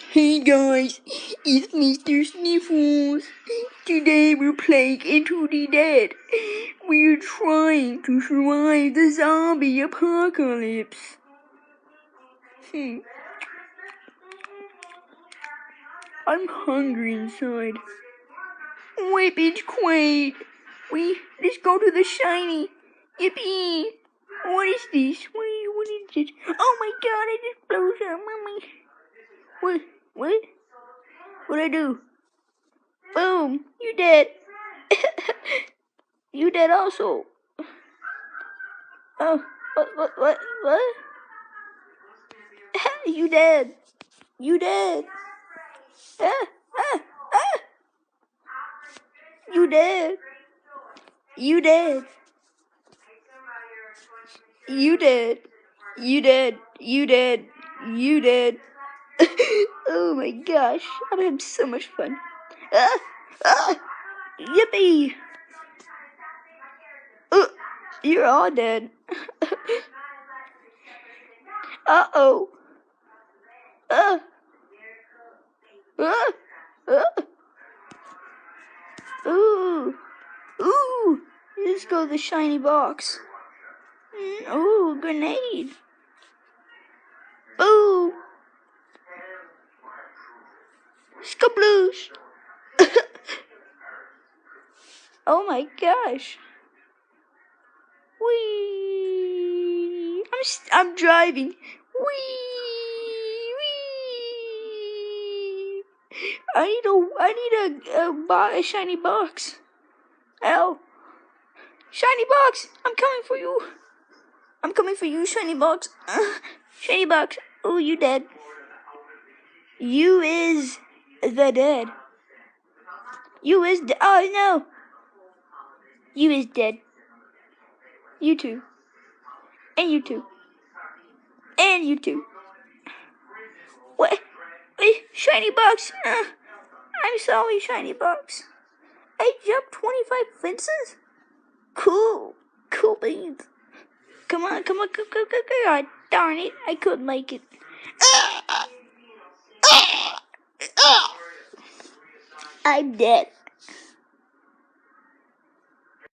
Hey guys, it's Mr.Snifflez. Today we're playing Into the Dead. We're trying to survive the zombie apocalypse. I'm hungry inside. Wait, bitch, quaid. Let's go to the shiny. Yippee! What is this? What is this? Oh my god, I just blew up, mommy. What? What'd I do? Boom! You dead. You dead also. Oh, what? You dead. You dead. Ah. You dead. You dead. You dead. You dead. You dead. You dead. Oh my gosh, I'm having so much fun. Yippee! You're all dead. Uh-oh. Uh. Ooh. Let's go to the shiny box. Ooh, grenade. Ooh. Skabloosh. Oh my gosh. Wee. I'm driving. Wee. I need a shiny box. Ow. Shiny box. I'm coming for you. I'm coming for you, shiny box. Shiny box. Oh, you dead. You is the dead. You is oh no. You is dead. You too. And you too. And you too. What? Wait, shiny box. I'm sorry, shiny box. I jumped 25 fences? Cool beans. Come on. God darn it, I couldn't make it. I'm dead.